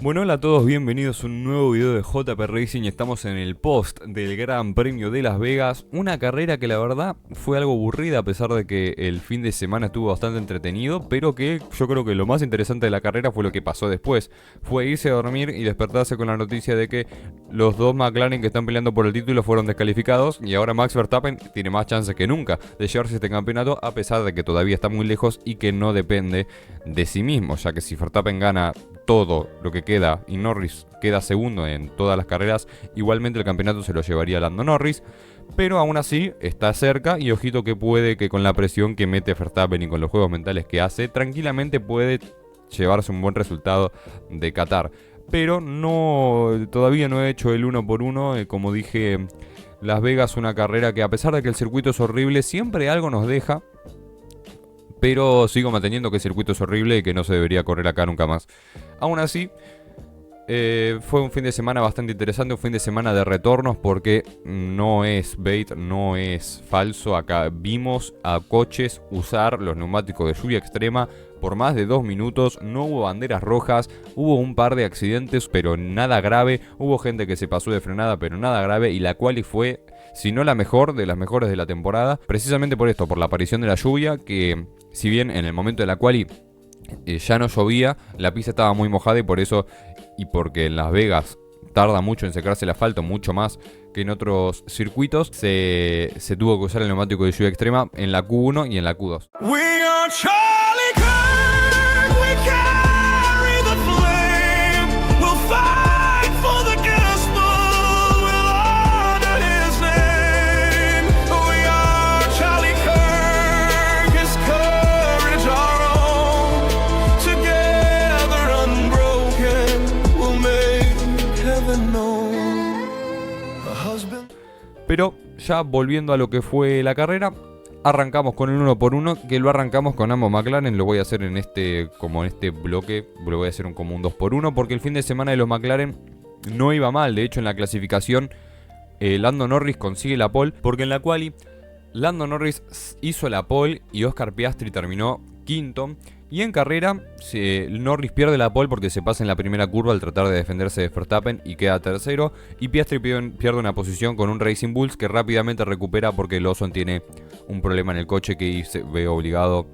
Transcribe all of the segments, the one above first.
Bueno, hola a todos, bienvenidos a un nuevo video de JP Racing. Estamos en el post del Gran Premio de Las Vegas. Una carrera que la verdad fue algo aburrida a pesar de que el fin de semana estuvo bastante entretenido, pero que yo creo que lo más interesante de la carrera fue lo que pasó después. Fue irse a dormir y despertarse con la noticia de que los dos McLaren que están peleando por el título fueron descalificados y ahora Max Verstappen tiene más chances que nunca de llevarse este campeonato, a pesar de que todavía está muy lejos y que no depende de sí mismo, ya que si Verstappen gana todo lo que queda y Norris queda segundo en todas las carreras, igualmente el campeonato se lo llevaría Lando Norris, pero aún así está cerca y ojito que puede que con la presión que mete Verstappen y con los juegos mentales que hace, tranquilamente puede llevarse un buen resultado de Qatar. Pero todavía no he hecho el 1 por 1, como dije, Las Vegas una carrera que a pesar de que el circuito es horrible, siempre algo nos deja. Pero sigo manteniendo que el circuito es horrible y que no se debería correr acá nunca más. Aún así, fue un fin de semana bastante interesante, un fin de semana de retornos porque no es bait, no es falso. Acá vimos a coches usar los neumáticos de lluvia extrema por más de 2 minutos, no hubo banderas rojas, hubo un par de accidentes pero nada grave, hubo gente que se pasó de frenada pero nada grave y la quali fue, si no la mejor, de las mejores de la temporada, precisamente por esto, por la aparición de la lluvia, que si bien en el momento de la quali ya no llovía, la pista estaba muy mojada y por eso, y porque en Las Vegas tarda mucho en secarse el asfalto, mucho más que en otros circuitos, se tuvo que usar el neumático de lluvia extrema en la Q1 y en la Q2. Pero ya volviendo a lo que fue la carrera, arrancamos con el 1 por 1, que lo arrancamos con ambos McLaren. Lo voy a hacer en este bloque, lo voy a hacer como un 2 por 1, porque el fin de semana de los McLaren no iba mal. De hecho, en la clasificación, Lando Norris consigue la pole, porque en la quali Lando Norris hizo la pole y Oscar Piastri terminó quinto. Y en carrera, Norris pierde la pole porque se pasa en la primera curva al tratar de defenderse de Verstappen y queda tercero. Y Piastri pierde una posición con un Racing Bulls que rápidamente recupera porque Lawson tiene un problema en el coche que se ve obligado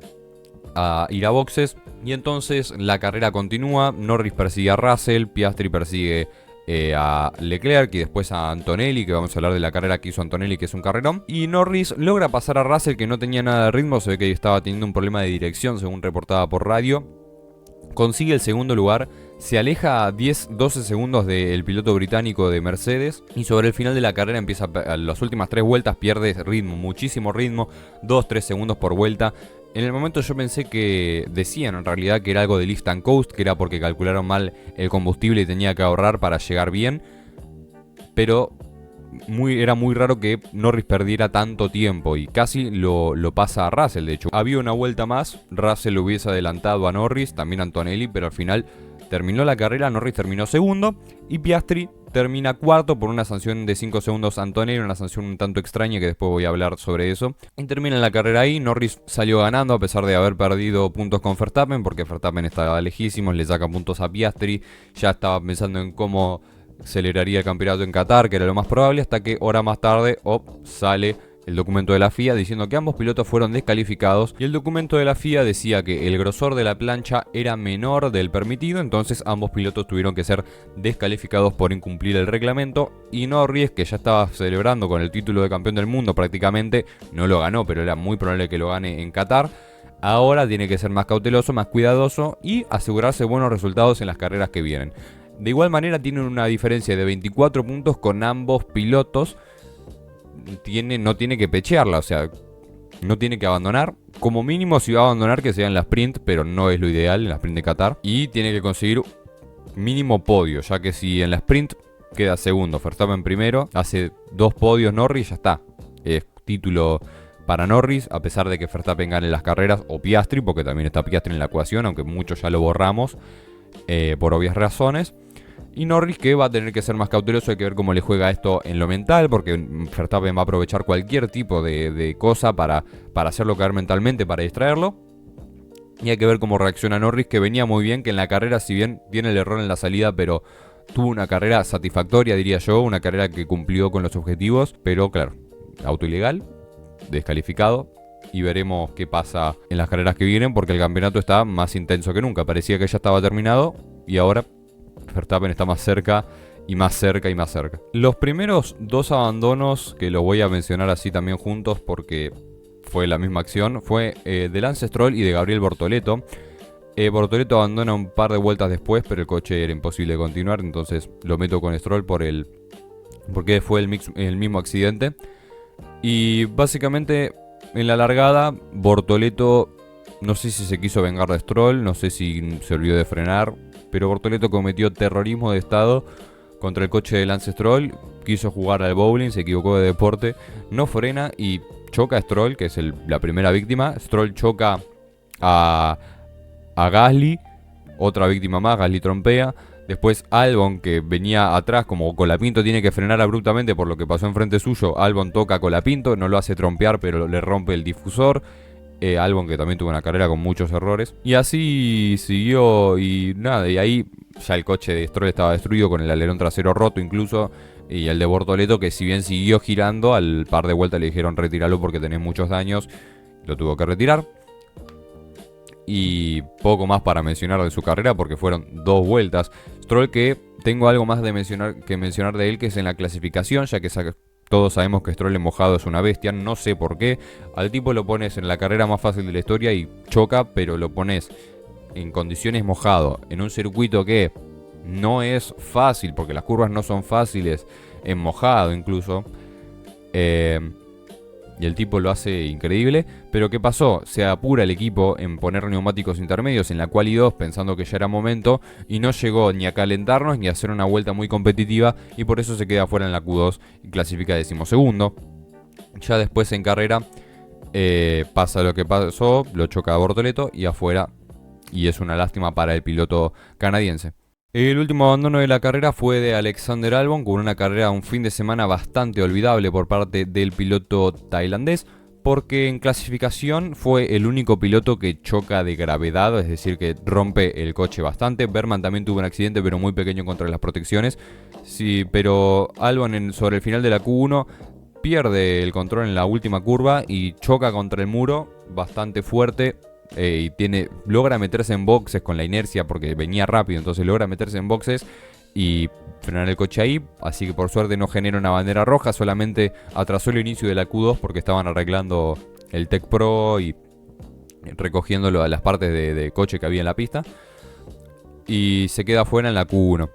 a ir a boxes. Y entonces la carrera continúa, Norris persigue a Russell, Piastri persigue a Leclerc y después a Antonelli, que vamos a hablar de la carrera que hizo Antonelli, que es un carrerón. Y Norris logra pasar a Russell, que no tenía nada de ritmo, se ve que estaba teniendo un problema de dirección según reportaba por radio. Consigue el segundo lugar, se aleja a 10-12 segundos del piloto británico de Mercedes y sobre el final de la carrera a las últimas 3 vueltas pierde ritmo, muchísimo ritmo, 2-3 segundos por vuelta. En el momento yo pensé que decían en realidad que era algo de lift and coast, que era porque calcularon mal el combustible y tenía que ahorrar para llegar bien, pero era muy raro que Norris perdiera tanto tiempo y casi lo pasa a Russell. De hecho, había una vuelta más, Russell lo hubiese adelantado a Norris, también a Antonelli, pero al final terminó la carrera, Norris terminó segundo y Piastri termina cuarto por una sanción de 5 segundos a Antonelli, una sanción un tanto extraña que después voy a hablar sobre eso. Y termina la carrera ahí, Norris salió ganando a pesar de haber perdido puntos con Verstappen, porque Verstappen estaba lejísimos, le saca puntos a Piastri, ya estaba pensando en cómo celebraría el campeonato en Qatar, que era lo más probable, hasta que hora más tarde sale el documento de la FIA diciendo que ambos pilotos fueron descalificados y el documento de la FIA decía que el grosor de la plancha era menor del permitido, entonces ambos pilotos tuvieron que ser descalificados por incumplir el reglamento y Norris, que ya estaba celebrando con el título de campeón del mundo prácticamente, no lo ganó, pero era muy probable que lo gane en Qatar. Ahora tiene que ser más cauteloso, más cuidadoso y asegurarse buenos resultados en las carreras que vienen. De igual manera tienen una diferencia de 24 puntos con ambos pilotos. No tiene que pechearla, o sea, no tiene que abandonar. Como mínimo si va a abandonar que sea en la sprint, pero no es lo ideal en la sprint de Qatar. Y tiene que conseguir mínimo podio, ya que si en la sprint queda segundo, Verstappen primero, hace 2 podios Norris, ya está. Es título para Norris, a pesar de que Verstappen gane las carreras, o Piastri, porque también está Piastri en la ecuación, aunque muchos ya lo borramos por obvias razones. Y Norris, que va a tener que ser más cauteloso, hay que ver cómo le juega esto en lo mental, porque Verstappen va a aprovechar cualquier tipo de cosa para hacerlo caer mentalmente, para distraerlo. Y hay que ver cómo reacciona Norris, que venía muy bien, que en la carrera, si bien tiene el error en la salida, pero tuvo una carrera satisfactoria, diría yo, una carrera que cumplió con los objetivos, pero claro, auto ilegal, descalificado, y veremos qué pasa en las carreras que vienen, porque el campeonato está más intenso que nunca. Parecía que ya estaba terminado y ahora Verstappen está más cerca y más cerca y más cerca. Los primeros dos abandonos, que los voy a mencionar así también juntos porque fue la misma acción, fue de Lance Stroll y de Gabriel Bortoleto. Bortoleto abandona un par de vueltas después, pero el coche era imposible de continuar, entonces lo meto con Stroll porque fue el mismo accidente. Y básicamente en la largada, Bortoleto no sé si se quiso vengar de Stroll, no sé si se olvidó de frenar, pero Bortoleto cometió terrorismo de estado contra el coche de Lance Stroll, quiso jugar al bowling, se equivocó de deporte, no frena y choca a Stroll, que es la primera víctima. Stroll choca a Gasly, otra víctima más, Gasly trompea. Después Albon, que venía atrás, como Colapinto tiene que frenar abruptamente por lo que pasó enfrente suyo, Albon toca a Colapinto, no lo hace trompear, pero le rompe el difusor. Albon, que también tuvo una carrera con muchos errores. Y así siguió y nada, y ahí ya el coche de Stroll estaba destruido con el alerón trasero roto incluso. Y el de Bortoleto, que si bien siguió girando, al par de vueltas le dijeron retíralo porque tenés muchos daños. Lo tuvo que retirar. Y poco más para mencionar de su carrera porque fueron 2 vueltas. Stroll, que tengo algo más de mencionar de él, que es en la clasificación, ya que todos sabemos que Stroll en mojado es una bestia, no sé por qué. Al tipo lo pones en la carrera más fácil de la historia y choca, pero lo pones en condiciones mojado, en un circuito que no es fácil, porque las curvas no son fáciles, en mojado incluso. Y el tipo lo hace increíble. Pero ¿qué pasó? Se apura el equipo en poner neumáticos intermedios en la quali 2 pensando que ya era momento. Y no llegó ni a calentarnos ni a hacer una vuelta muy competitiva. Y por eso se queda fuera en la Q2 y clasifica 12º. Ya después en carrera pasa lo que pasó. Lo choca a Bortoleto y afuera. Y es una lástima para el piloto canadiense. El último abandono de la carrera fue de Alexander Albon, con una carrera, un fin de semana bastante olvidable por parte del piloto tailandés, porque en clasificación fue el único piloto que choca de gravedad, es decir, que rompe el coche bastante. Berman también tuvo un accidente, pero muy pequeño contra las protecciones. Sí, pero Albon sobre el final de la Q1 pierde el control en la última curva y choca contra el muro bastante fuerte. Y logra meterse en boxes con la inercia porque venía rápido, entonces logra meterse en boxes y frenar el coche ahí. Así que por suerte no genera una bandera roja, solamente atrasó el inicio de la Q2 porque estaban arreglando el Tech Pro y recogiéndolo a las partes de coche que había en la pista. Y se queda fuera en la Q1.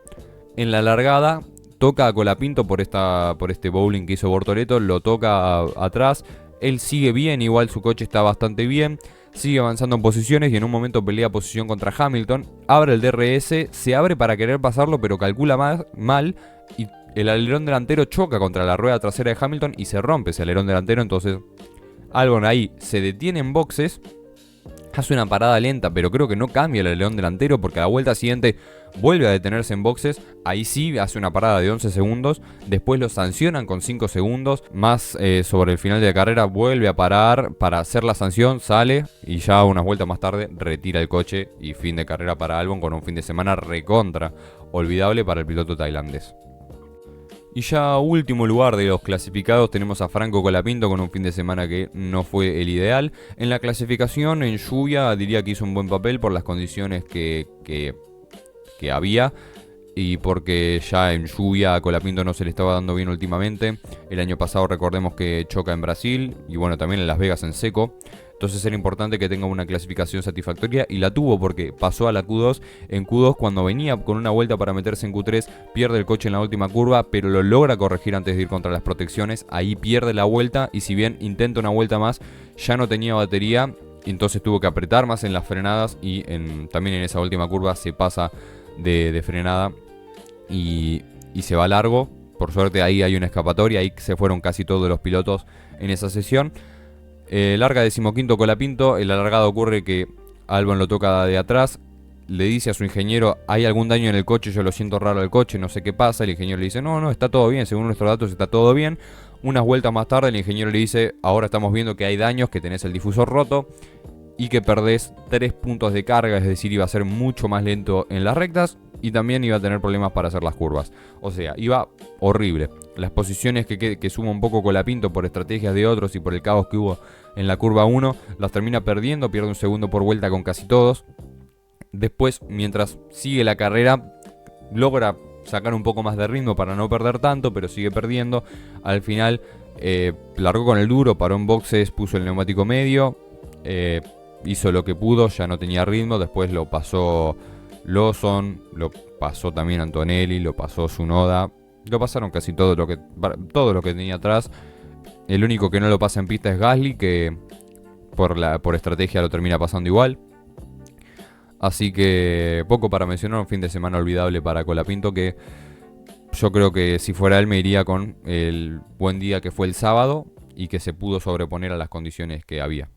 En la largada toca a Colapinto por este bowling que hizo Bortoleto, lo toca atrás. Él sigue bien, igual su coche está bastante bien. Sigue avanzando en posiciones y en un momento pelea posición contra Hamilton. Abre el DRS, se abre para querer pasarlo, pero calcula mal. Y el alerón delantero choca contra la rueda trasera de Hamilton y se rompe ese alerón delantero. Entonces Albon ahí se detiene en boxes. Hace una parada lenta, pero creo que no cambia el alerón delantero porque a la vuelta siguiente vuelve a detenerse en boxes. Ahí sí hace una parada de 11 segundos. Después lo sancionan con 5 segundos. Más sobre el final de la carrera vuelve a parar para hacer la sanción. Sale y ya unas vueltas más tarde retira el coche. Y fin de carrera para Albon con un fin de semana recontra olvidable para el piloto tailandés. Y ya último lugar de los clasificados tenemos a Franco Colapinto con un fin de semana que no fue el ideal. En la clasificación en lluvia diría que hizo un buen papel por las condiciones que había. Y porque ya en lluvia a Colapinto no se le estaba dando bien últimamente. El año pasado recordemos que choca en Brasil y bueno, también en Las Vegas en seco. Entonces era importante que tenga una clasificación satisfactoria y la tuvo porque pasó a la Q2. En Q2 cuando venía con una vuelta para meterse en Q3 pierde el coche en la última curva, pero lo logra corregir antes de ir contra las protecciones. Ahí pierde la vuelta y si bien intenta una vuelta más ya no tenía batería. Entonces tuvo que apretar más en las frenadas y también en esa última curva se pasa de frenada y se va largo. Por suerte ahí hay una escapatoria, ahí se fueron casi todos los pilotos en esa sesión. Larga 15º Colapinto. El alargado ocurre que Albon lo toca de atrás. Le dice a su ingeniero: hay algún daño en el coche, yo lo siento raro el coche, no sé qué pasa. El ingeniero le dice: no, está todo bien, según nuestros datos está todo bien. Unas vueltas más tarde el ingeniero le dice: ahora estamos viendo que hay daños, que tenés el difusor roto. y que perdés 3 puntos de carga, es decir, iba a ser mucho más lento en las rectas y también iba a tener problemas para hacer las curvas. O sea, iba horrible. Las posiciones que suma un poco Colapinto por estrategias de otros y por el caos que hubo en la curva 1, las termina perdiendo, pierde un segundo por vuelta con casi todos. Después, mientras sigue la carrera, logra sacar un poco más de ritmo para no perder tanto, pero sigue perdiendo. Al final largó con el duro, paró en boxes, puso el neumático medio, hizo lo que pudo, ya no tenía ritmo. Después lo pasó Lawson, lo pasó también Antonelli, lo pasó Tsunoda, lo pasaron casi todo lo que tenía atrás. El único que no lo pasa en pista es Gasly, que por estrategia lo termina pasando igual. Así que poco para mencionar, un fin de semana olvidable para Colapinto, que yo creo que si fuera él me iría con el buen día que fue el sábado y que se pudo sobreponer a las condiciones que había.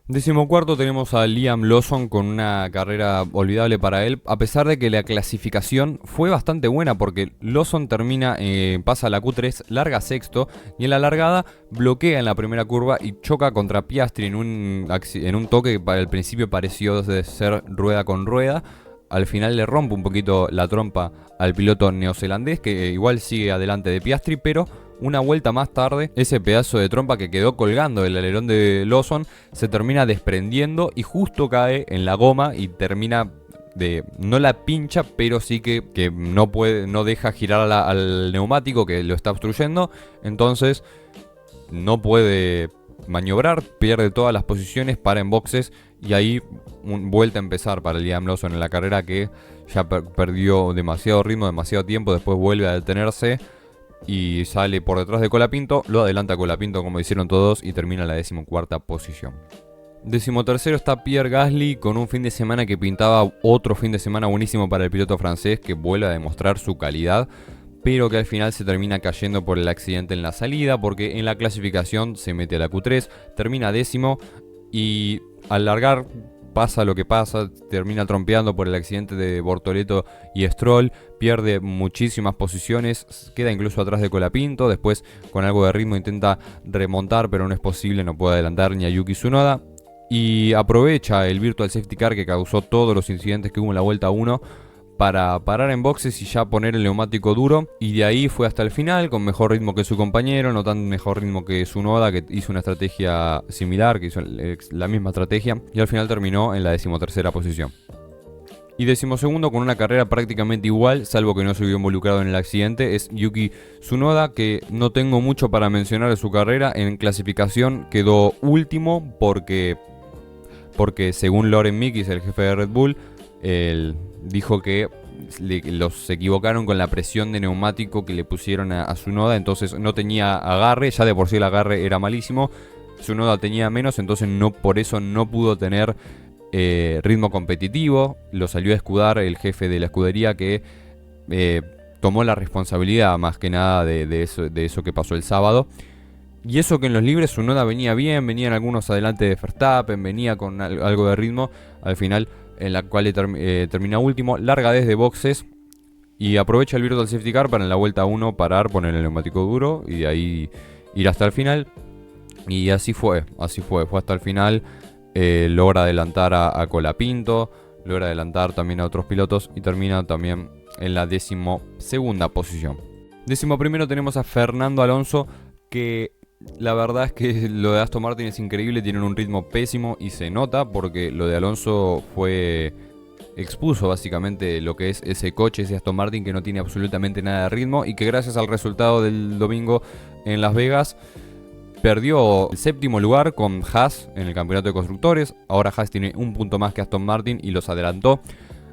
14º tenemos a Liam Lawson con una carrera olvidable para él, a pesar de que la clasificación fue bastante buena porque Lawson pasa a la Q3, larga sexto y en la largada bloquea en la primera curva y choca contra Piastri en un toque que para el principio pareció de ser rueda con rueda. Al final le rompe un poquito la trompa al piloto neozelandés, que igual sigue adelante de Piastri, pero una vuelta más tarde, ese pedazo de trompa que quedó colgando del alerón de Lawson se termina desprendiendo y justo cae en la goma y termina no la pincha, pero sí que no deja girar al neumático que lo está obstruyendo. Entonces no puede maniobrar, pierde todas las posiciones, para en boxes y ahí vuelta a empezar para Liam Lawson en la carrera, que ya perdió demasiado ritmo, demasiado tiempo. Después vuelve a detenerse y sale por detrás de Colapinto, lo adelanta Colapinto como hicieron todos y termina en la 14ª posición. 13º está Pierre Gasly con un fin de semana que pintaba otro fin de semana buenísimo para el piloto francés, que vuelve a demostrar su calidad, pero que al final se termina cayendo por el accidente en la salida, porque en la clasificación se mete a la Q3, termina 10º y al largar pasa lo que pasa, termina trompeando por el accidente de Bortoleto y Stroll, pierde muchísimas posiciones, queda incluso atrás de Colapinto. Después con algo de ritmo intenta remontar, pero no es posible, no puede adelantar ni a Yuki Tsunoda. Y aprovecha el Virtual Safety Car que causó todos los incidentes que hubo en la vuelta 1 para parar en boxes y ya poner el neumático duro. Y de ahí fue hasta el final con mejor ritmo que su compañero, no tan mejor ritmo que Tsunoda, que hizo una estrategia similar, que hizo la misma estrategia. Y al final terminó en la 13ª posición. Y 12º con una carrera prácticamente igual, salvo que no se vio involucrado en el accidente, es Yuki Tsunoda, que no tengo mucho para mencionar de su carrera. En clasificación quedó último porque según Loren Mickis, el jefe de Red Bull, dijo que se equivocaron con la presión de neumático que le pusieron a Tsunoda, entonces no tenía agarre, ya de por sí el agarre era malísimo, Tsunoda tenía menos, entonces por eso no pudo tener ritmo competitivo. Lo salió a escudar el jefe de la escudería, que tomó la responsabilidad más que nada de eso que pasó el sábado. Y eso que en los libres Tsunoda venía bien, venían algunos adelante de Verstappen, venía con algo de ritmo. Al final, en la cual termina último, larga desde boxes y aprovecha el Virtual Safety Car para en la vuelta 1 parar, poner el neumático duro y de ahí ir hasta el final. Y así fue hasta el final. Logra adelantar a Colapinto, logra adelantar también a otros pilotos y termina también en la 12ª posición. 11º tenemos a Fernando Alonso, que la verdad es que lo de Aston Martin es increíble, tienen un ritmo pésimo y se nota porque lo de Alonso expuso básicamente lo que es ese coche, ese Aston Martin que no tiene absolutamente nada de ritmo y que gracias al resultado del domingo en Las Vegas perdió el 7º lugar con Haas en el campeonato de constructores. Ahora Haas tiene un punto más que Aston Martin y los adelantó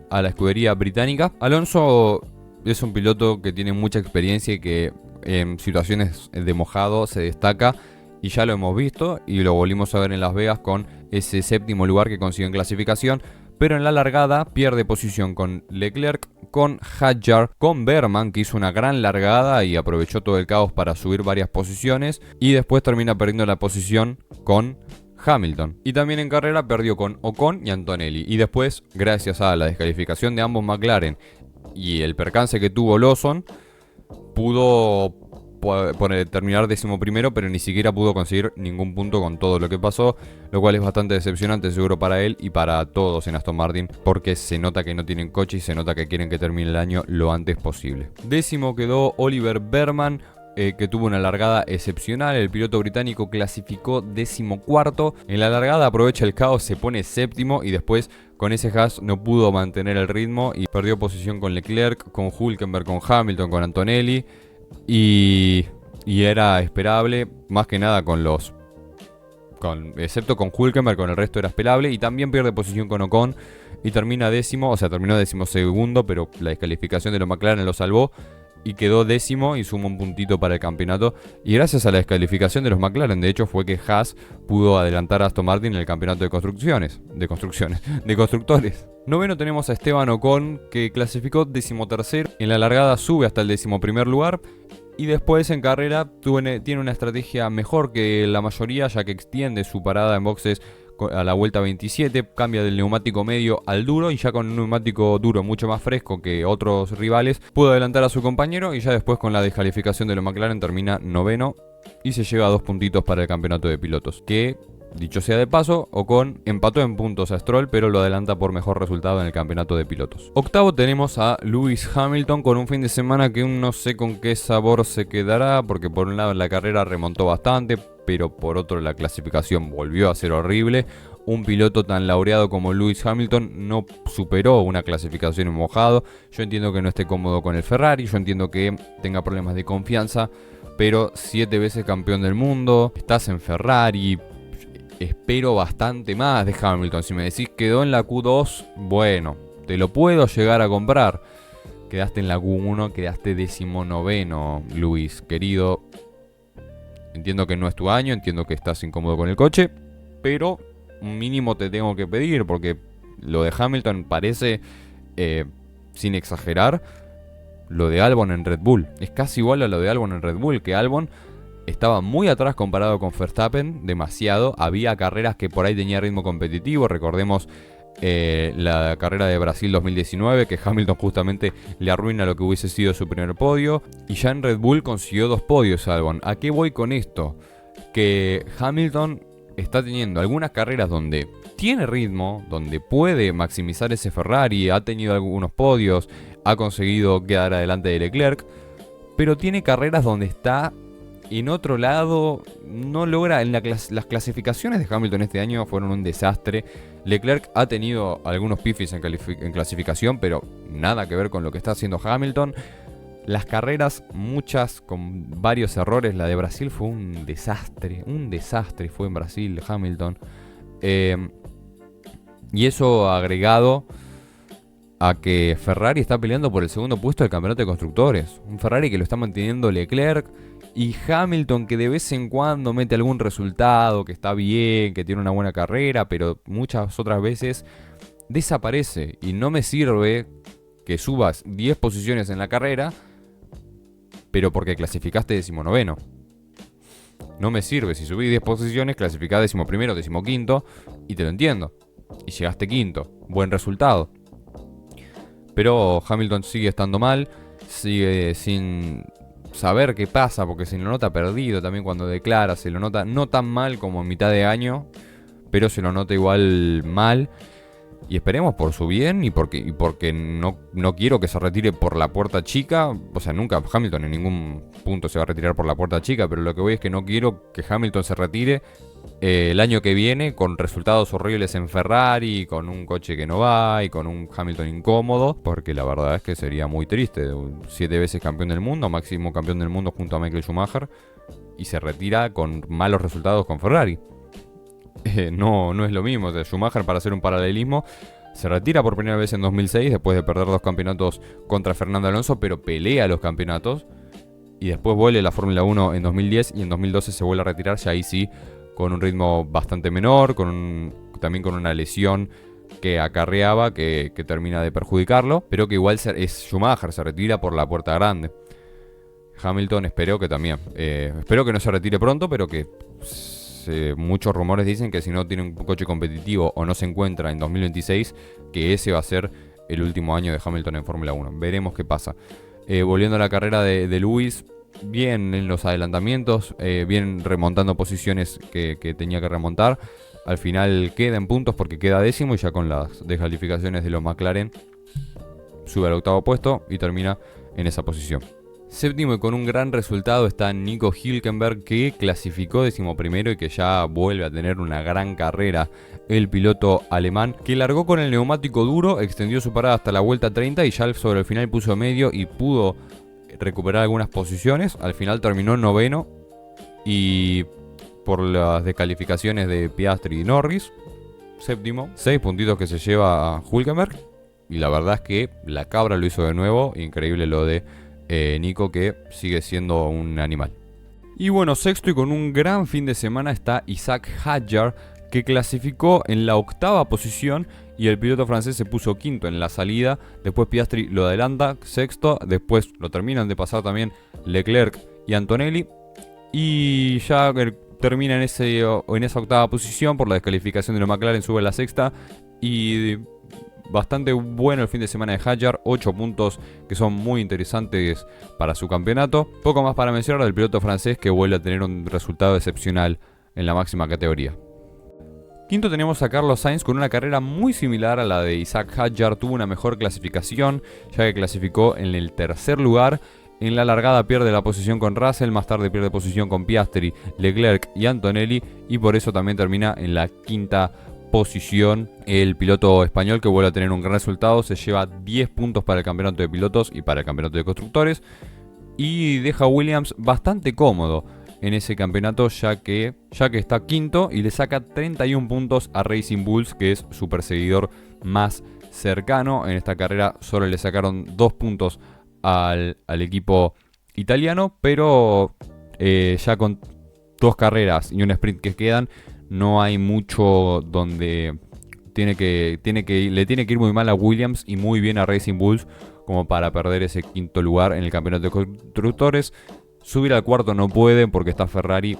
a la escudería británica. Alonso es un piloto que tiene mucha experiencia y que en situaciones de mojado se destaca, y ya lo hemos visto y lo volvimos a ver en Las Vegas con ese 7º lugar que consiguió en clasificación, pero en la largada pierde posición con Leclerc, con Hadjar, con Berman, que hizo una gran largada y aprovechó todo el caos para subir varias posiciones, y después termina perdiendo la posición con Hamilton. Y también en carrera perdió con Ocon y Antonelli, y después, gracias a la descalificación de ambos McLaren y el percance que tuvo Lawson, pudo terminar 11º, pero ni siquiera pudo conseguir ningún punto con todo lo que pasó, lo cual es bastante decepcionante seguro para él y para todos en Aston Martin, porque se nota que no tienen coche y se nota que quieren que termine el año lo antes posible. 10º quedó Oliver Bearman, que tuvo una largada excepcional. El piloto británico clasificó 14º. En la largada aprovecha el caos, se pone 7º y después con ese Haas no pudo mantener el ritmo y perdió posición con Leclerc, con Hülkenberg, con Hamilton, con Antonelli y era esperable, más que nada excepto con Hülkenberg, con el resto era esperable, y también pierde posición con Ocon y termina 10º, o sea, terminó 12º, pero la descalificación de los McLaren lo salvó y quedó 10º y suma un puntito para el campeonato. Y gracias a la descalificación de los McLaren, de hecho, fue que Haas pudo adelantar a Aston Martin en el campeonato de constructores. 9º tenemos a Esteban Ocon, que clasificó 13º. En la largada sube hasta el 11º lugar. Y después en carrera tiene una estrategia mejor que la mayoría, ya que extiende su parada en boxes a la vuelta 27, cambia del neumático medio al duro y ya con un neumático duro mucho más fresco que otros rivales pudo adelantar a su compañero, y ya después con la descalificación de los McLaren termina 9º y se lleva 2 puntitos para el campeonato de pilotos, que dicho sea de paso, Ocon empató en puntos a Stroll, pero lo adelanta por mejor resultado en el campeonato de pilotos. 8º tenemos a Lewis Hamilton con un fin de semana que no sé con qué sabor se quedará, porque por un lado en la carrera remontó bastante, pero por otro la clasificación volvió a ser horrible. Un piloto tan laureado como Lewis Hamilton no superó una clasificación en mojado. Yo entiendo que no esté cómodo con el Ferrari, yo entiendo que tenga problemas de confianza, pero 7 veces campeón del mundo, estás en Ferrari. Espero bastante más de Hamilton. Si me decís quedó en la Q2, bueno, te lo puedo llegar a comprar. Quedaste en la Q1, quedaste 19º, Luis, querido. Entiendo que no es tu año, entiendo que estás incómodo con el coche, pero un mínimo te tengo que pedir, porque lo de Hamilton parece, sin exagerar, lo de Albon en Red Bull. Es casi igual a lo de Albon en Red Bull, que Albon estaba muy atrás comparado con Verstappen, demasiado. Había carreras que por ahí tenía ritmo competitivo. Recordemos la carrera de Brasil 2019, que Hamilton justamente le arruina lo que hubiese sido su primer podio. Y ya en Red Bull consiguió 2 podios Albon. ¿A qué voy con esto? Que Hamilton está teniendo algunas carreras donde tiene ritmo, donde puede maximizar ese Ferrari, ha tenido algunos podios, ha conseguido quedar adelante de Leclerc, pero tiene carreras donde está en otro lado, no logra. Las clasificaciones de Hamilton este año fueron un desastre. Leclerc ha tenido algunos pifis en clasificación, pero nada que ver con lo que está haciendo Hamilton. Las carreras, muchas con varios errores. La de Brasil fue un desastre fue en Brasil, Hamilton. Y eso agregado a que Ferrari está peleando por el segundo puesto del campeonato de constructores. Un Ferrari que lo está manteniendo Leclerc. Y Hamilton, que de vez en cuando mete algún resultado, que está bien, que tiene una buena carrera, pero muchas otras veces desaparece. Y no me sirve que subas 10 posiciones en la carrera, pero porque clasificaste 19º. No me sirve si subís 10 posiciones, clasificás 11º, 15º, y te lo entiendo. Y llegaste 5º. Buen resultado. Pero Hamilton sigue estando mal, sigue sin saber qué pasa, porque se lo nota perdido también cuando declara, se lo nota no tan mal como en mitad de año, pero se lo nota igual mal. Y esperemos por su bien y porque no quiero que se retire por la puerta chica. O sea, nunca Hamilton en ningún punto se va a retirar por la puerta chica, pero lo que voy es que no quiero que Hamilton se retire el año que viene con resultados horribles en Ferrari, con un coche que no va y con un Hamilton incómodo, porque la verdad es que sería muy triste. 7 veces campeón del mundo, máximo campeón del mundo junto a Michael Schumacher, y se retira con malos resultados con Ferrari. No es lo mismo. O sea, Schumacher, para hacer un paralelismo, se retira por primera vez en 2006 después de perder 2 campeonatos contra Fernando Alonso, pero pelea los campeonatos, y después vuelve a la Fórmula 1 en 2010 y en 2012 se vuelve a retirar, ya ahí sí con un ritmo bastante menor, también con una lesión que acarreaba, que termina de perjudicarlo, pero que igual es Schumacher, se retira por la puerta grande. Hamilton espero que también, espero que no se retire pronto, pero que muchos rumores dicen que si no tiene un coche competitivo o no se encuentra en 2026, que ese va a ser el último año de Hamilton en Fórmula 1. Veremos qué pasa. Volviendo a la carrera de Lewis, bien en los adelantamientos, bien remontando posiciones que tenía que remontar. Al final queda en puntos porque queda décimo y ya con las descalificaciones de los McLaren sube al octavo puesto y termina en esa posición. Séptimo y con un gran resultado está Nico Hülkenberg, que clasificó 11º y que ya vuelve a tener una gran carrera. El piloto alemán que largó con el neumático duro, extendió su parada hasta la vuelta 30 y ya sobre el final puso medio y pudo recuperar algunas posiciones. Al final terminó noveno y por las descalificaciones de Piastri y Norris, séptimo. 6 puntitos que se lleva a Hülkenberg y la verdad es que la cabra lo hizo de nuevo. Increíble lo de Nico, que sigue siendo un animal. Y bueno, sexto y con un gran fin de semana está Isaac Hadjar, que clasificó en la octava posición y el piloto francés se puso quinto en la salida. Después Piastri lo adelanta, sexto. Después lo terminan de pasar también Leclerc y Antonelli. Y ya termina en esa octava posición por la descalificación de los McLaren, sube a la sexta. Y bastante bueno el fin de semana de Hadjar, 8 puntos que son muy interesantes para su campeonato. Poco más para mencionar del piloto francés, que vuelve a tener un resultado excepcional en la máxima categoría. Quinto tenemos a Carlos Sainz con una carrera muy similar a la de Isaac Hadjar. Tuvo una mejor clasificación, ya que clasificó en el tercer lugar. En la largada pierde la posición con Russell, más tarde pierde posición con Piastri, Leclerc y Antonelli, y por eso también termina en la quinta posición. El piloto español, que vuelve a tener un gran resultado, se lleva 10 puntos para el campeonato de pilotos y para el campeonato de constructores, y deja a Williams bastante cómodo en ese campeonato, ya que está quinto y le saca 31 puntos a Racing Bulls, que es su perseguidor más cercano. En esta carrera solo le sacaron 2 puntos al equipo italiano, pero ya con 2 carreras y un sprint que quedan, no hay mucho donde le tiene que ir muy mal a Williams y muy bien a Racing Bulls como para perder ese quinto lugar en el campeonato de constructores. Subir al cuarto no puede porque está Ferrari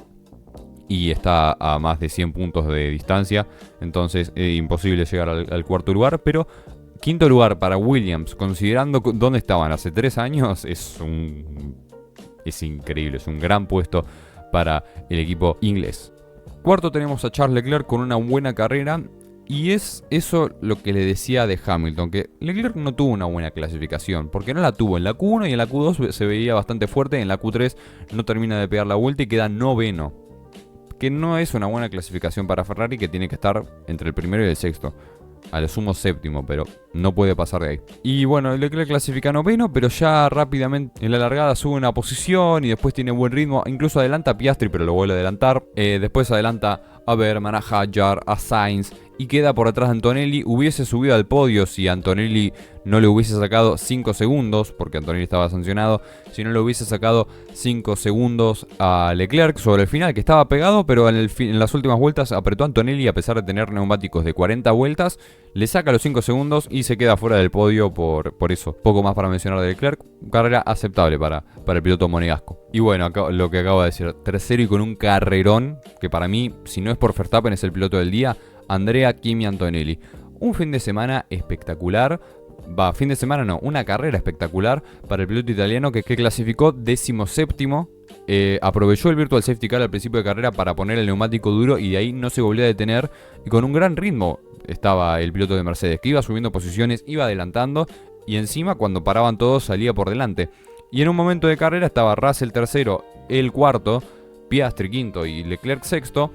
y está a más de 100 puntos de distancia, entonces es imposible llegar al cuarto lugar. Pero quinto lugar para Williams, considerando dónde estaban hace 3 años, es increíble, es un gran puesto para el equipo inglés. Cuarto tenemos a Charles Leclerc con una buena carrera, y es eso lo que le decía de Hamilton, que Leclerc no tuvo una buena clasificación, porque no la tuvo en la Q1 y en la Q2 se veía bastante fuerte, en la Q3 no termina de pegar la vuelta y queda noveno, que no es una buena clasificación para Ferrari, que tiene que estar entre el primero y el sexto, a lo sumo séptimo, pero no puede pasar de ahí. Y bueno, Leclerc clasifica noveno, pero ya rápidamente en la largada sube una posición y después tiene buen ritmo, incluso adelanta a Piastri, pero lo vuelve a adelantar. Después adelanta a Berman, a Hadjar, a Sainz, y queda por atrás de Antonelli. Hubiese subido al podio si Antonelli no le hubiese sacado 5 segundos, porque Antonelli estaba sancionado. Si no le hubiese sacado 5 segundos a Leclerc sobre el final, que estaba pegado, pero en las últimas vueltas apretó a Antonelli, a pesar de tener neumáticos de 40 vueltas, le saca los 5 segundos y se queda fuera del podio por eso. Poco más para mencionar de Leclerc. Carrera aceptable para el piloto monegasco. Y bueno, acá, lo que acabo de decir, tercero y con un carrerón, que para mí, si no es por Verstappen, es el piloto del día, Andrea Kimi Antonelli. Un fin de semana espectacular. Fin de semana no, una carrera espectacular para el piloto italiano, que clasificó 17º. Aprovechó el Virtual Safety Car al principio de carrera para poner el neumático duro y de ahí no se volvió a detener. Y con un gran ritmo estaba el piloto de Mercedes, que iba subiendo posiciones, iba adelantando y encima cuando paraban todos salía por delante. Y en un momento de carrera estaba Russell tercero, el cuarto, Piastri quinto y Leclerc sexto.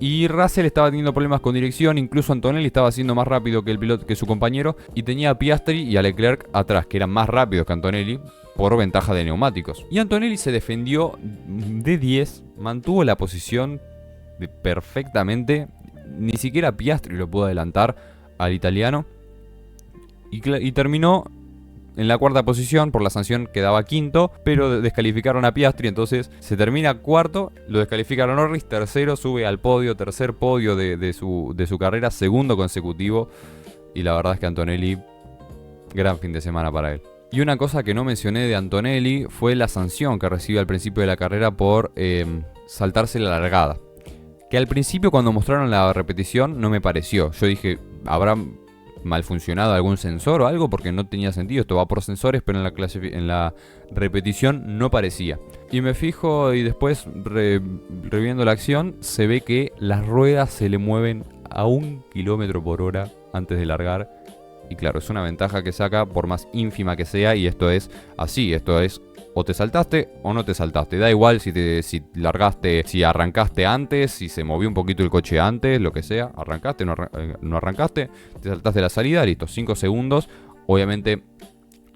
Y Russell estaba teniendo problemas con dirección, incluso Antonelli estaba siendo más rápido que su compañero, y tenía a Piastri y a Leclerc atrás, que eran más rápidos que Antonelli por ventaja de neumáticos. Y Antonelli se defendió de 10, mantuvo la posición perfectamente, ni siquiera Piastri lo pudo adelantar al italiano, y terminó en la cuarta posición. Por la sanción quedaba quinto, pero descalificaron a Piastri, entonces se termina cuarto, lo descalificaron a Norris, tercero, sube al podio, tercer podio de su carrera, segundo consecutivo, y la verdad es que Antonelli, gran fin de semana para él. Y una cosa que no mencioné de Antonelli fue la sanción que recibe al principio de la carrera por saltarse la largada, que al principio cuando mostraron la repetición no me pareció, yo dije, mal funcionado algún sensor o algo, porque no tenía sentido. Esto va por sensores, pero en la repetición no parecía. Y me fijo y después, reviendo la acción, se ve que las ruedas se le mueven a 1 km/h antes de largar. Y claro, es una ventaja que saca por más ínfima que sea, y esto es así, esto es o te saltaste o no te saltaste. Da igual si largaste, si arrancaste antes, si se movió un poquito el coche antes, lo que sea, arrancaste, no arrancaste, te saltaste la salida, listo, 5 segundos. Obviamente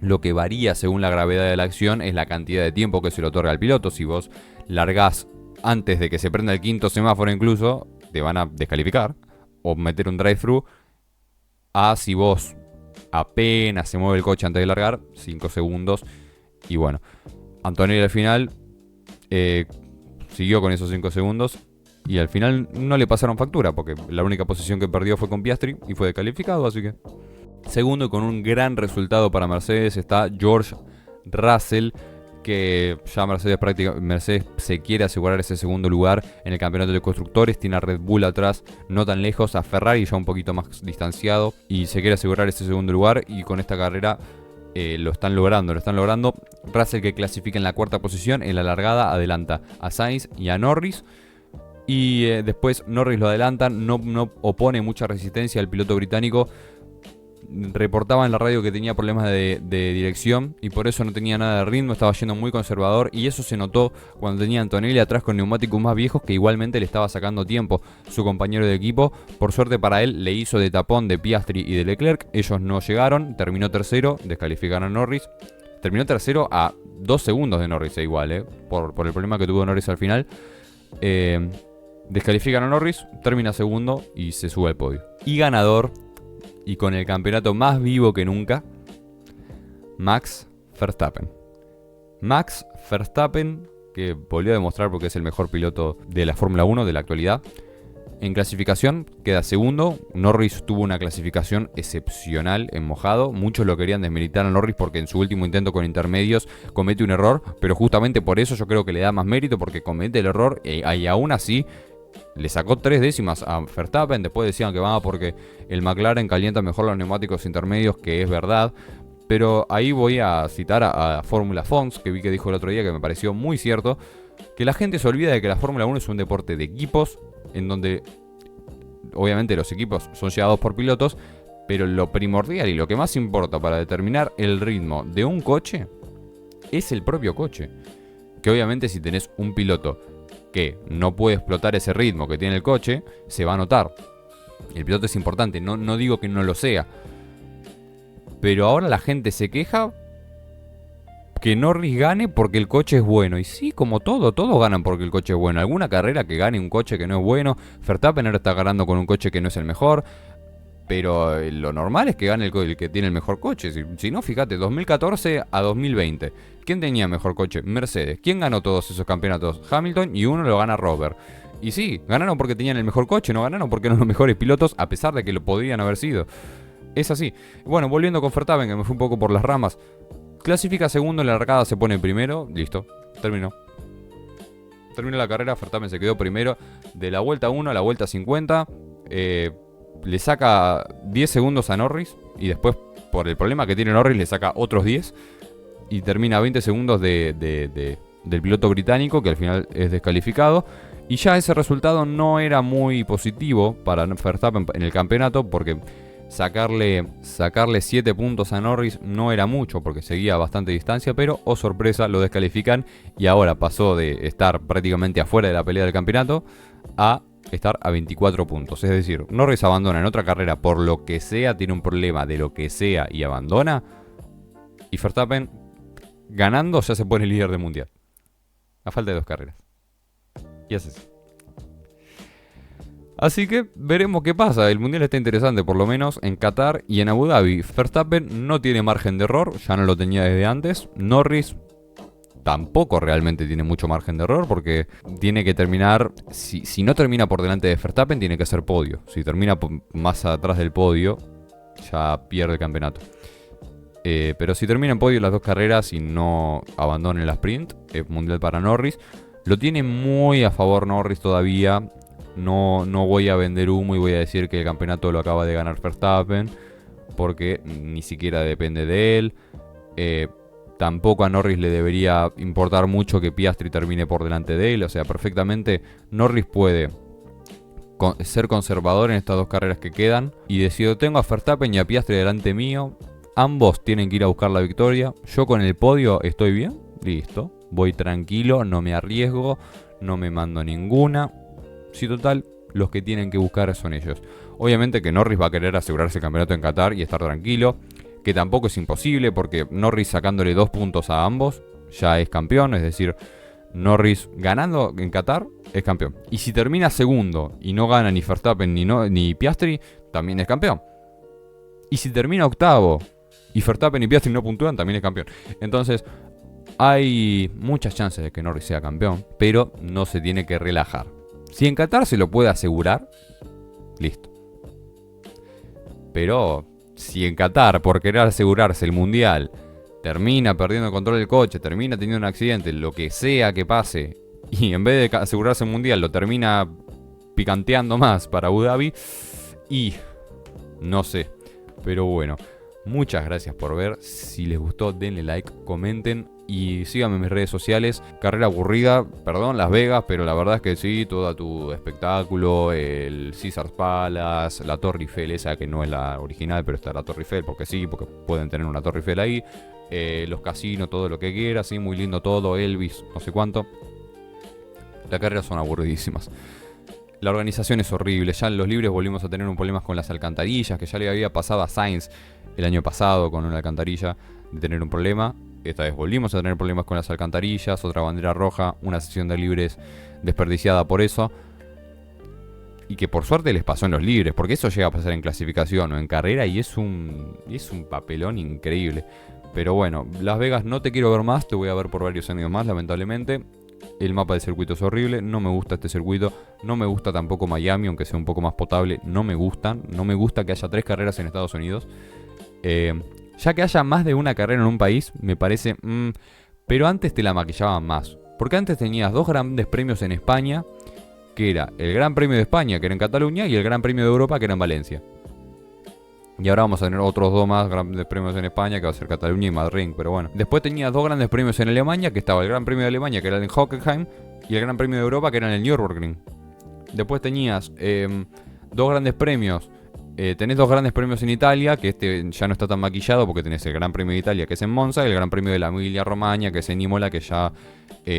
lo que varía según la gravedad de la acción es la cantidad de tiempo que se le otorga al piloto. Si vos largás antes de que se prenda el quinto semáforo incluso, te van a descalificar o meter un drive-thru. Si vos apenas se mueve el coche antes de largar, 5 segundos. Y bueno, Antonelli al final siguió con esos 5 segundos y al final no le pasaron factura, porque la única posición que perdió fue con Piastri y fue descalificado, así que... Segundo, y con un gran resultado para Mercedes, está George Russell, que ya Mercedes se quiere asegurar ese segundo lugar en el campeonato de constructores. Tiene a Red Bull atrás, no tan lejos, a Ferrari ya un poquito más distanciado, y se quiere asegurar ese segundo lugar, y con esta carrera lo están logrando. Russell, que clasifica en la cuarta posición, en la largada adelanta a Sainz y a Norris. Y después Norris lo adelanta, no opone mucha resistencia al piloto británico. Reportaba en la radio que tenía problemas de dirección y por eso no tenía nada de ritmo, estaba yendo muy conservador, y eso se notó cuando tenía a Antonelli atrás con neumáticos más viejos, que igualmente le estaba sacando tiempo su compañero de equipo. Por suerte para él, le hizo de tapón de Piastri y de Leclerc, ellos no llegaron, terminó tercero, descalificaron a Norris. Terminó tercero a 2 segundos de Norris, igual, por el problema que tuvo Norris al final. Descalifican a Norris, termina segundo y se sube al podio. Y ganador, y con el campeonato más vivo que nunca, Max Verstappen. Max Verstappen, que volvió a demostrar porque es el mejor piloto de la Fórmula 1 de la actualidad. En clasificación queda segundo. Norris tuvo una clasificación excepcional en mojado. Muchos lo querían desmeritar a Norris porque en su último intento con intermedios comete un error, pero justamente por eso yo creo que le da más mérito, porque comete el error y aún así le sacó 3 décimas a Verstappen. Después decían que va porque el McLaren calienta mejor los neumáticos intermedios, que es verdad. Pero ahí voy a citar a Fórmula Fons, que vi que dijo el otro día, que me pareció muy cierto, que la gente se olvida de que la Fórmula 1 es un deporte de equipos, en donde obviamente los equipos son llevados por pilotos, pero lo primordial y lo que más importa para determinar el ritmo de un coche es el propio coche. Que obviamente si tenés un piloto que no puede explotar ese ritmo que tiene el coche, se va a notar. El piloto es importante, no digo que no lo sea. Pero ahora la gente se queja que Norris gane porque el coche es bueno. Y sí, como todos ganan porque el coche es bueno. Alguna carrera que gane un coche que no es bueno. Verstappen ahora está ganando con un coche que no es el mejor. Pero lo normal es que gane el que tiene el mejor coche. Si no, fíjate, 2014 a 2020. ¿Quién tenía mejor coche? Mercedes. ¿Quién ganó todos esos campeonatos? Hamilton, y uno lo gana Robert. Y sí, ganaron porque tenían el mejor coche, no ganaron porque eran los mejores pilotos, a pesar de que lo podrían haber sido. Es así. Bueno, volviendo con Verstappen, que me fui un poco por las ramas. Clasifica segundo, en la largada se pone primero. Listo, terminó la carrera, Verstappen se quedó primero. De la vuelta 1 a la vuelta 50. Le saca 10 segundos a Norris. Y después, por el problema que tiene Norris, le saca otros 10. Y termina a 20 segundos del piloto británico, que al final es descalificado. Y ya ese resultado no era muy positivo para Verstappen en el campeonato, porque sacarle 7 puntos a Norris no era mucho, porque seguía a bastante distancia, pero, oh sorpresa, lo descalifican y ahora pasó de estar prácticamente afuera de la pelea del campeonato a estar a 24 puntos. Es decir, Norris abandona en otra carrera por lo que sea, tiene un problema de lo que sea y abandona, y Verstappen, ganando, ya se pone líder del mundial a falta de 2 carreras. Y es así. Así que veremos qué pasa. El mundial está interesante, por lo menos en Qatar y en Abu Dhabi. Verstappen no tiene margen de error, ya no lo tenía desde antes. Norris tampoco realmente tiene mucho margen de error, porque tiene que terminar, si no termina por delante de Verstappen, tiene que hacer podio. Si termina más atrás del podio, ya pierde el campeonato. Pero si termina en podio las 2 carreras y no abandona el sprint, es mundial para Norris. Lo tiene muy a favor Norris todavía. No voy a vender humo y voy a decir que el campeonato lo acaba de ganar Verstappen, porque ni siquiera depende de él. Tampoco a Norris le debería importar mucho que Piastri termine por delante de él. O sea, perfectamente Norris puede ser conservador en estas 2 carreras que quedan y decir, tengo a Verstappen y a Piastri delante mío, ambos tienen que ir a buscar la victoria, yo con el podio estoy bien, listo, voy tranquilo, no me arriesgo, no me mando ninguna. Si total, los que tienen que buscar son ellos. Obviamente que Norris va a querer asegurarse el campeonato en Qatar y estar tranquilo, que tampoco es imposible porque Norris sacándole 2 puntos a ambos ya es campeón, es decir, Norris ganando en Qatar es campeón. Y si termina segundo y no gana ni Verstappen ni Piastri, también es campeón. Y si termina octavo y Verstappen y Piastri no puntúan, también es campeón. Entonces, hay muchas chances de que Norris sea campeón, pero no se tiene que relajar. Si en Qatar se lo puede asegurar, listo. Pero si en Qatar, por querer asegurarse el mundial, termina perdiendo el control del coche, termina teniendo un accidente, lo que sea que pase, y en vez de asegurarse el mundial lo termina picanteando más para Abu Dhabi, y no sé. Pero bueno, muchas gracias por ver. Si les gustó, denle like, comenten y síganme en mis redes sociales. Carrera aburrida, perdón Las Vegas, pero la verdad es que sí, todo tu espectáculo, el Caesars Palace, la Torre Eiffel, esa que no es la original, pero está la Torre Eiffel, porque sí, porque pueden tener una Torre Eiffel ahí. Los casinos, todo lo que quieras, sí, muy lindo todo, Elvis, no sé cuánto. Las carreras son aburridísimas. La organización es horrible. Ya en los libres volvimos a tener un problema con las alcantarillas, que ya le había pasado a Sainz el año pasado con una alcantarilla de tener un problema. Esta vez volvimos a tener problemas con las alcantarillas, otra bandera roja, una sesión de libres desperdiciada por eso. Y que por suerte les pasó en los libres, porque eso llega a pasar en clasificación o en carrera y es un papelón increíble. Pero bueno, Las Vegas no te quiero ver más, te voy a ver por varios años más, lamentablemente. El mapa del circuito es horrible, no me gusta este circuito, no me gusta tampoco Miami, aunque sea un poco más potable, no me gustan, no me gusta que haya 3 carreras en Estados Unidos. Ya que haya más de una carrera en un país, me parece... pero antes te la maquillaban más, porque antes tenías 2 grandes premios en España, que era el Gran Premio de España, que era en Cataluña, y el Gran Premio de Europa, que era en Valencia. Y ahora vamos a tener otros 2 más grandes premios en España, que va a ser Cataluña y Madrid, pero bueno. Después tenías 2 grandes premios en Alemania, que estaba el Gran Premio de Alemania, que era en Hockenheim, y el Gran Premio de Europa, que era en el Nürburgring. Después tenías 2 grandes premios. Tenés 2 grandes premios en Italia, que este ya no está tan maquillado, porque tenés el Gran Premio de Italia, que es en Monza, y el Gran Premio de la Emilia Romagna, que es en Imola, que ya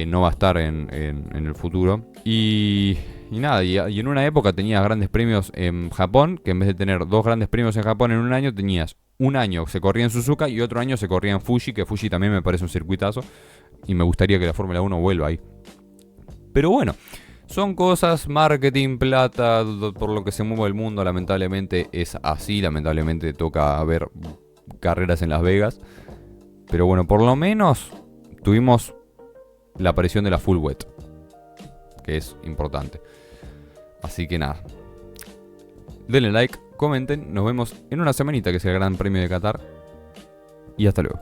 no va a estar en el futuro. Y nada, y en una época tenías grandes premios en Japón, que en vez de tener 2 grandes premios en Japón en un año, tenías un año se corría en Suzuka y otro año se corría en Fuji, que Fuji también me parece un circuitazo, y me gustaría que la Fórmula 1 vuelva ahí. Pero bueno, son cosas, marketing, plata, por lo que se mueve el mundo, lamentablemente es así, lamentablemente toca ver carreras en Las Vegas. Pero bueno, por lo menos tuvimos la aparición de la full wet, que es importante. Así que nada, denle like, comenten, nos vemos en una semanita que es el Gran Premio de Qatar y hasta luego.